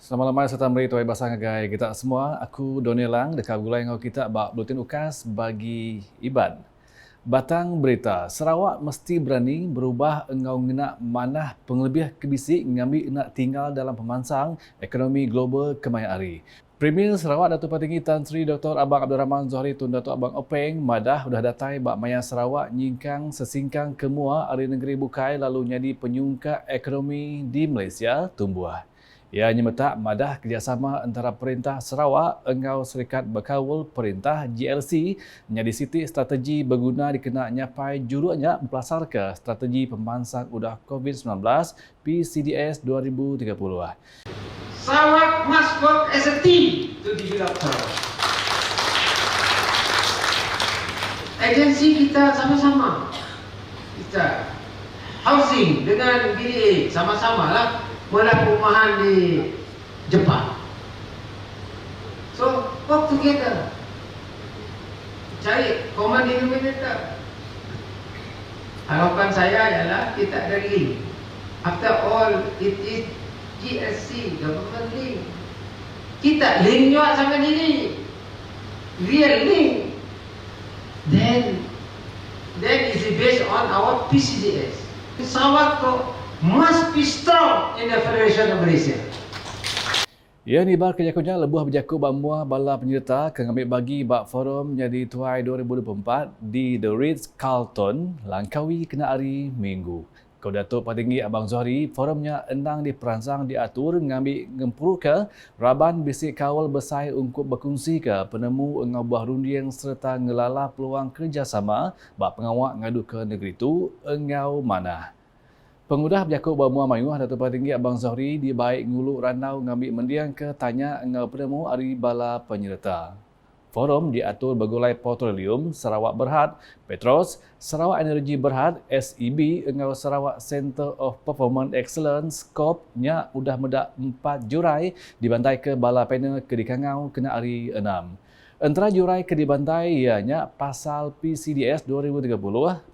Selamat malam serta meri tuai basang agai kita semua. Aku Donilang dekat gulai ngau kita bak bulutin ukas bagi Iban. Batang berita, Sarawak mesti berani berubah engau ngenak manah penglebih kebisik ngambil nak tinggal dalam pemansang ekonomi global kemaya hari. Premier Sarawak Datuk Patinggi Tan Sri Dr. Abang Abdul Rahman Zohri Tun Datuk Abang Openg madah sudah datai bak maya Sarawak nyingkang sesingkang kemua hari negeri bukai lalu jadi penyungka ekonomi di Malaysia tumbuh. Ia nyemetak madah kerjasama antara Perintah Sarawak engau Serikat Berkawal Perintah GLC menjadi siti strategi berguna dikena nyapai jurunya berpelasar ke strategi pemansang udah COVID-19 PCDS 2030. Sarawak must work as a team to develop Sarawak. Agensi kita sama-sama. Kita housing dengan BDA sama-sama lah mula perumahan di Jepang. So work together. Cari common denominator. Harapan saya adalah kita ada link. After all, it is GSC, government link. Kita link juga sama diri. Real link. Then is based on our PCDS. Sarawak must be strong in the Federation of Malaysia. Ia ni bar kejakunya lebuh berjaku bamua bala penyerta kengambil bagi bak forum jadi tuai 2024 di The Ritz-Carlton, Langkawi kena hari Minggu. Kau Datuk Patinggi Abang Zohri, forumnya endang diperansang diatur ngambil ngempuru ke raban bisik kawal besai untuk berkongsi ke penemu engau buah rundiang serta ngelala peluang kerjasama bak pengawak ngadu ke negeri tu engau mana. Pengudah berjakuk bamua mayuh Datuk Patinggi Abang Zohri di baik ngulu ranau ngambil mendiang ke tanya engau penemu ari bala penyerta. Forum diatur bergulai Petroleum, Sarawak Berhad, Petros, Sarawak Energi Berhad, SEB, engau Sarawak Center of Performance Excellence, SCOP, nya udah medak 4 jurai dibantai ke bala panel ke dikangau kena hari 6. Antara jurai ke dibantai ianya pasal PCDS 2030,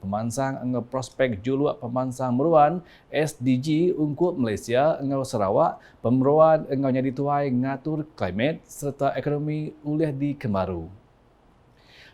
pemansang engau prospek juluak pemansang meruan SDG untuk Malaysia engau Sarawak, pemeruan engau nyadi tuai ngatur klimat serta ekonomi ulih di Kemaru.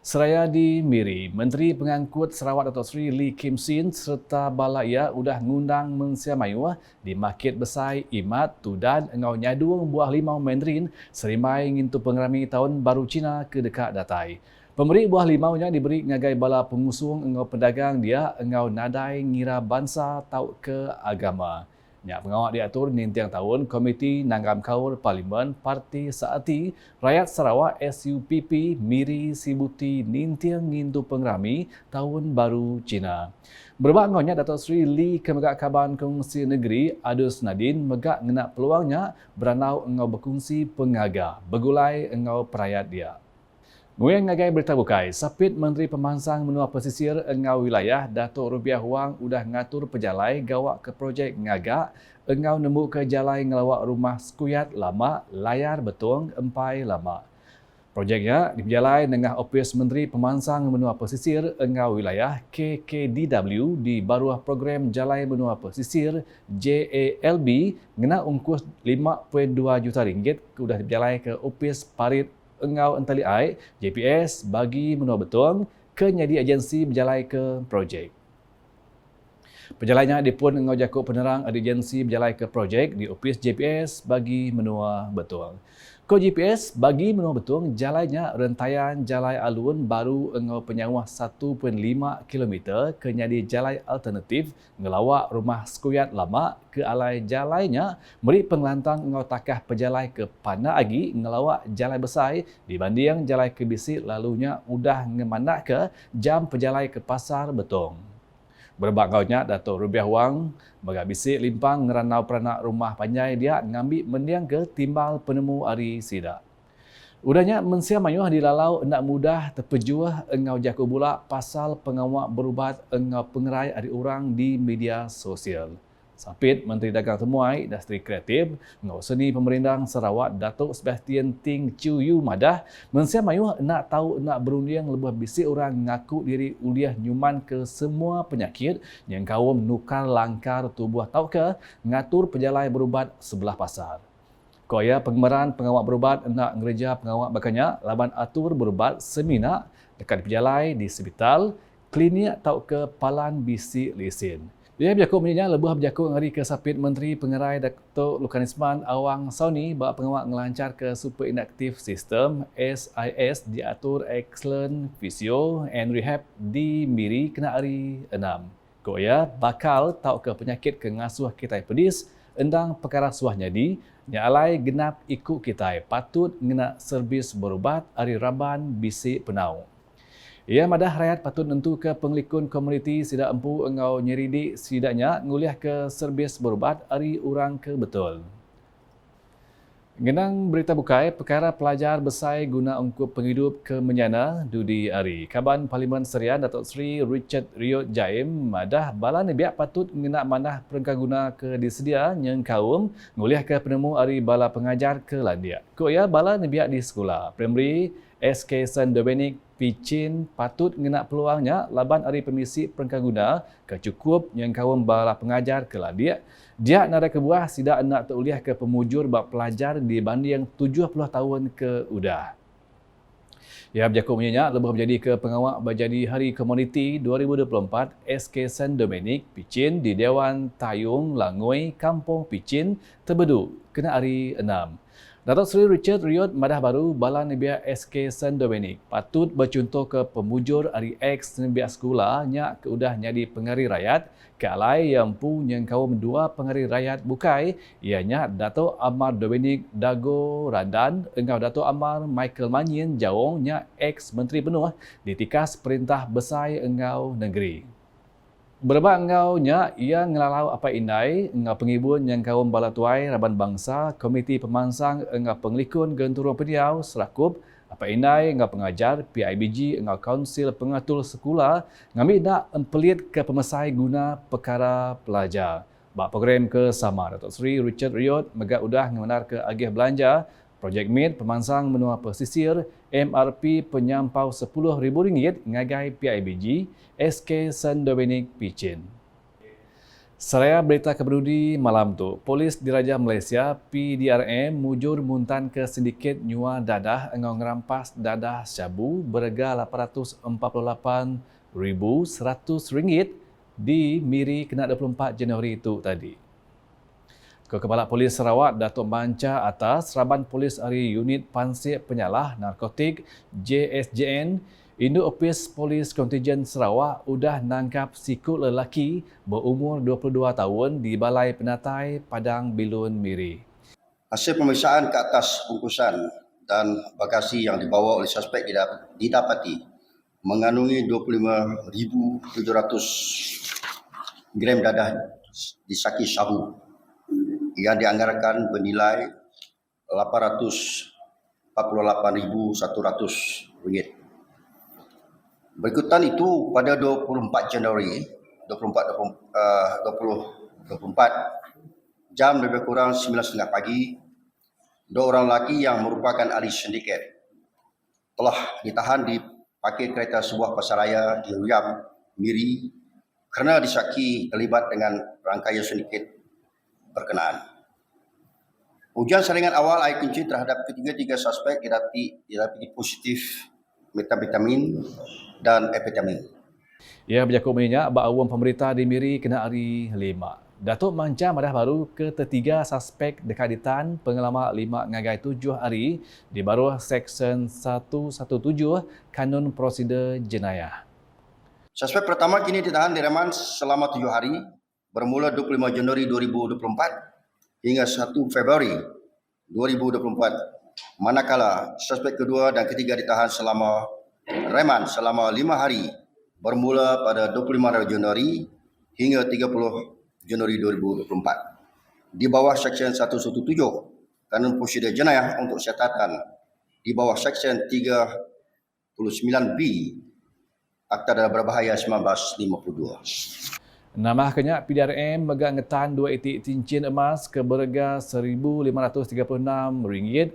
Seraya di Miri, Menteri Pengangkut Sarawak Datuk Seri Lee Kim Sin serta bala ia udah ngundang Mensia Mayuh di Market Besai Imat Tudan engau nyaduang buah limau Mandarin serimai ngintu pengerami tahun baru Cina ke dekat datai. Pemberi buah limaunya diberi ngagai bala pengusung engau pedagang dia engau nadai ngira bangsa tau ke agama. Nyak pengawak diatur nintiang tahun Komiti Nanggam Kaur Parlimen Parti Saati Rakyat Sarawak SUPP Miri Sibuti nintiang ngintu pengerami tahun baru Cina. Berbak ngaunya Datuk Seri Lee Kemegak Kaban Kongsi Negeri Adus Nadin megak ngenak peluangnya beranau engau berkongsi pengaga begulai engau perayat dia. Nguyang ngagai berita bukai, sapit Menteri Pemansang Menua Pesisir engau wilayah Datuk Rubiah Wang udah ngatur pejalai gawak ke projek ngagak engau nemu ke jalai ngelawak rumah sekuyat lama layar betung empai lama. Projeknya diperjalai dengan Opis Menteri Pemansang Menua Pesisir engau wilayah KKDW di baruah program Jalai Menua Pesisir JALB ngena ungkus 5.2 juta ringgit sudah diperjalai ke Opis Parit engau entali ai JPS bagi menua betung ke nyadi agensi berjalai ke projek. Perjalannya dipun engau jakuk penerang agensi berjalai ke projek di Opis JPS bagi menua betung. Ko GPS bagi menua betung jalainya rentaian jalai alun baru engau penyawah 1.5 km ke nyadi jalai alternatif ngelawak rumah sekuyat lama ke alai jalainya beri pengelantang engau takah pejalai ke Pana Agi ngelawak jalai besai dibanding jalai ke Bisik lalunya udah ngemanak ke jam pejalai ke Pasar Betong. Berbak kaunya Datuk Rubiah Wang megak bisik limpang ngeranau peranak rumah panjai dia ngambil mendiang ke timbal penemu hari sidak. Udahnya Mensia Mayuh dilalau hendak mudah terpejuah engau jaku pula pasal pengawak berubat engau pengerai hari orang di media sosial. Sapit Menteri Dagang Temuai Industri Kreatif engau seni pemerintah Sarawak Datuk Sebastian Ting Chiu Yu madah Mensia Mayuh nak tahu nak berundiang lebih bisik orang ngaku diri uliah nyuman ke semua penyakit yang kaum nukar langkar tubuh tau ke ngatur pejalai berubat sebelah pasar. Koya pengemaran pengawak berubat nak ngereja pengawak bakanya laban atur berubat seminak dekat pejalai di hospital, klinik atau ke palan bisi lesen. Dia berjakut menyenyak lebuh berjakut ngari ke sapit Menteri Pengerai Datuk Lukanisman Awang Sauni bak pengawak ngelancar ke Super Inactive System SIS diatur Excellent Physio and Rehab di Miri kena hari 6. Koya bakal tau ke penyakit ke ngasuh kitai pedis endang perkara suah nyadi nyalai genap ikut kitai patut ngena servis berubat hari Raban bisi penau. Ia madah rakyat patut nentu ke penglikun komuniti sidak empu engau nyeridik sidaknya nguliah ke servis berubat hari urang ke betul. Genang berita bukai perkara pelajar besai guna ungkup penghidup ke menyana dudi hari. Kaban Parlimen Serian Datuk Seri Richard Riot Jaim madah bala nebiak patut ngena manah perengkang guna ke disedia nyeng kaum nguliah ke penemu hari bala pengajar ke landia. Koya bala nebiak di sekolah primary SK St. Dominic Picin patut ngena peluangnya laban hari permisi perengkang guna kecukup yang kaum bala pengajar ke landia. Dia nada kebuah sidak nak teruliah ke pemujur bak pelajar dibanding 70 tahun ke udah. Ia berjakut menyenyak lebih menjadi ke pengawak berjadi Hari Komuniti 2024 SK St. Dominic Picin di Dewan Tayung Langoi Kampung Picin Terbedu kena hari 6. Datuk Seri Richard Riot madah baru bala nebia SK St. Dominic patut bercontoh ke pemujur hari X nebia sekolah nyak keudah nyadi pengari rakyat ke alai yang pu yang kaum dua pengari rakyat bukai ianya Datuk Amar Dominic Dago Randan engau Datuk Amar Michael Manyin Jawong nyak ex Menteri Penuh ditikas Perintah Besar Engau Negeri. Berbak engau nya ia ngelalau apa indai engau pengibun yang kaum bala tuai Raban Bangsa Komiti Pemansang engau penglikun genturung pediau serakup apa indai engau pengajar PIBG engau Kaunsil Pengatur Sekolah ngambil nak empelit ke pemesai guna perkara pelajar. Bak program ke sama Datuk Seri Richard Riot megak udah ngemenar ke agih belanja Projek Mid Pemansang Menua Pesisir MRP penyampau RM10,000 ngagai PIBG SK St. Dominic Picin. Seraya berita keberudi malam tu, Polis Diraja Malaysia PDRM mujur muntan ke sindiket nyua dadah engau ngerampas dadah syabu berharga RM888,100 di Miri kena 24 Januari itu tadi. Kepala Polis Sarawak Datuk Banca atas Raban Polis Hari Unit Pansip Penyalah Narkotik JSJN Induk Opis Polis Kontijen Sarawak udah nangkap sikut lelaki berumur 22 tahun di Balai Penatai Padang Bilun Miri. Hasil pemeriksaan ke atas bungkusan dan bagasi yang dibawa oleh suspek didapati mengandungi 25,700 gram dadah disaki sabu yang dianggarkan bernilai RM848,100. Berikutan itu pada 24 Januari 2024 jam lebih kurang 9.30 pagi, dua orang lelaki yang merupakan ahli sindiket telah ditahan di parkir kereta sebuah pasaraya di Ruyam, Miri kerana disaki terlibat dengan rangkaian sindiket berkenaan. Ujian saringan awal air kencing terhadap ketiga-tiga suspek didapati positif metavitamin dan amfetamin. Ia berjakut menyenyak bak awam pemerintah di Miri kena hari 5. Datuk Manca madah baru ketiga suspek dekaditan pengalaman 5 ngagai 7 hari di bawah Seksyen 117 Kanun Prosedur Jenayah. Suspek pertama kini ditahan di reman selama 7 hari bermula 25 Januari 2024 hingga 1 Februari 2024. Manakala suspek kedua dan ketiga ditahan selama reman selama 5 hari bermula pada 25 Januari hingga 30 Januari 2024 di bawah Seksyen 117 Kanun Prosedur Jenayah untuk siasatan di bawah Seksyen 39B Akta Dalam Berbahaya 1952. Nama kenyak PDRM megak ngetan 2 itik cincin emas ke berharga RM1,536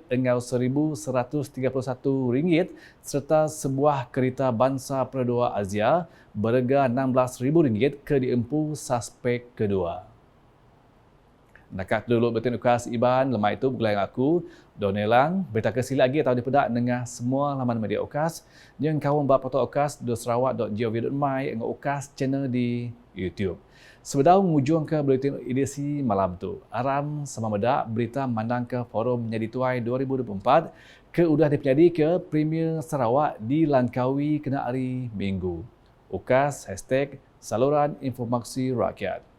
engau RM1,131 serta sebuah kereta Bansa Perdua Asia berharga RM16,000 ke diempu suspek kedua. Nakak dulu betin ukas Iban, lemah itu bergelar aku, Donelang, berita kesili lagi atau dipedak dengan semua laman media ukas, yang kawan bab foto ukas do sarawak.gov.my dengan ukas channel di YouTube. Sebelum mengujung ke buletin edisi malam tu, aram sama medak berita mandang ke Forum Menjadi Tuai 2024 ke udah dipejadi ke Premier Sarawak di Langkawi kena hari Minggu. Ukas #Saluran Informasi Rakyat.